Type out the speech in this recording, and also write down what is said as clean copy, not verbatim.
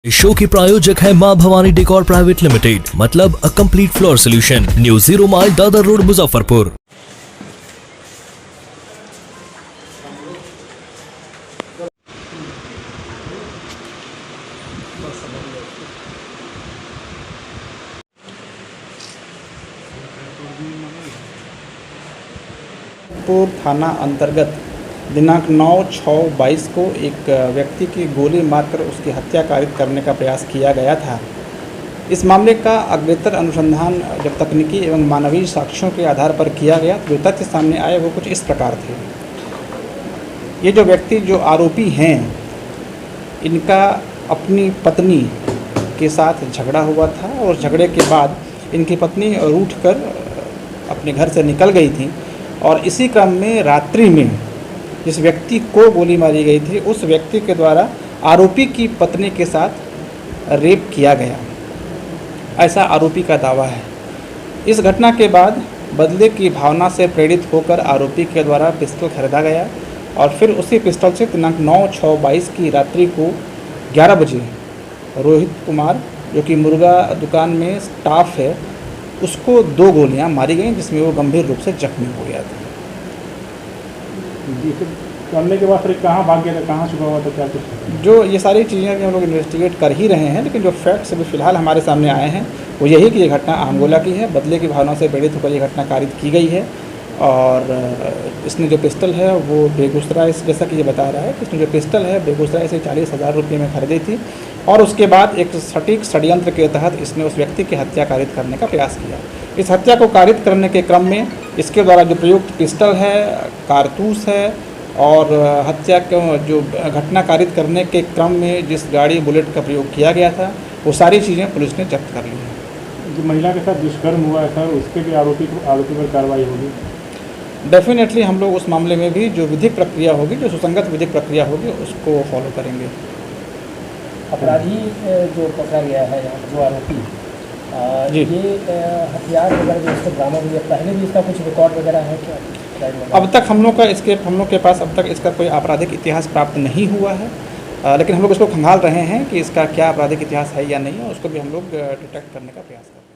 इस शो के प्रायोजक है मां भवानी डेकोर प्राइवेट लिमिटेड, मतलब a complete floor solution, new 0 mile Dadar road, Muzaffarpur. थाना अंतर्गत दिनांक 9/6/22 को एक व्यक्ति की गोली मारकर उसकी हत्या कारित करने का प्रयास किया गया था। इस मामले का अग्रेतर अनुसंधान जब तकनीकी एवं मानवीय साक्ष्यों के आधार पर किया गया तो जो तथ्य सामने आए वो कुछ इस प्रकार थे। ये जो व्यक्ति जो आरोपी हैं, इनका अपनी पत्नी के साथ झगड़ा हुआ था और झगड़े के बाद इनकी पत्नी रूठकर अपने घर से निकल गई थी और इसी क्रम में रात्रि में जिस व्यक्ति को गोली मारी गई थी उस व्यक्ति के द्वारा आरोपी की पत्नी के साथ रेप किया गया, ऐसा आरोपी का दावा है। इस घटना के बाद बदले की भावना से प्रेरित होकर आरोपी के द्वारा पिस्टल खरीदा गया और फिर उसी पिस्टल से दिनांक 9/6/22 की रात्रि को 11 बजे रोहित कुमार, जो कि मुर्गा दुकान में स्टाफ है, उसको 2 गोलियां मारी गई जिसमें वो गंभीर रूप से जख्मी हो गया था। करने के बाद फिर कहाँ भाग गया था, कहाँ छुपा हुआ था, क्या कुछ? जो ये सारी चीज़ें भी हम लोग इन्वेस्टिगेट कर ही रहे हैं, लेकिन जो फैक्ट्स अभी फ़िलहाल हमारे सामने आए हैं वो यही कि ये घटना आंगोला की है। बदले की भावना से प्रेरित होकर ये घटना कारित की गई है और इसने जो पिस्टल है वो बेगूसराय, जैसा कि ये बता रहा है कि इसने जो पिस्टल है बेगूसराय से 40,000 रुपये में खरीदी थी और उसके बाद एक सटीक षड्यंत्र के तहत इसने उस व्यक्ति की हत्या कारित करने का प्रयास किया। इस हत्या को कारित करने के क्रम में इसके द्वारा जो प्रयुक्त पिस्टल है, कारतूस है और हत्या को जो घटना कारित करने के क्रम में जिस गाड़ी बुलेट का प्रयोग किया गया था वो सारी चीज़ें पुलिस ने जब्त कर ली हैं। जो महिला के साथ दुष्कर्म हुआ है सर, उसके भी आरोपी पर कार्रवाई होगी? डेफिनेटली हम लोग उस मामले में भी जो विधिक प्रक्रिया होगी, जो सुसंगत विधिक प्रक्रिया होगी, उसको फॉलो करेंगे। अपराधी जो पकड़ा गया है, जो आरोपी ये हथियार वगैरह जो इसको बरामद हुआ, पहले भी इसका कुछ रिकॉर्ड वगैरह है क्या? अब तक हम लोग के पास अब तक इसका कोई आपराधिक इतिहास प्राप्त नहीं हुआ है, लेकिन हम लोग इसको खंगाल रहे हैं कि इसका क्या आपराधिक इतिहास है या नहीं है, उसको भी हम लोग डिटेक्ट करने का प्रयास करें।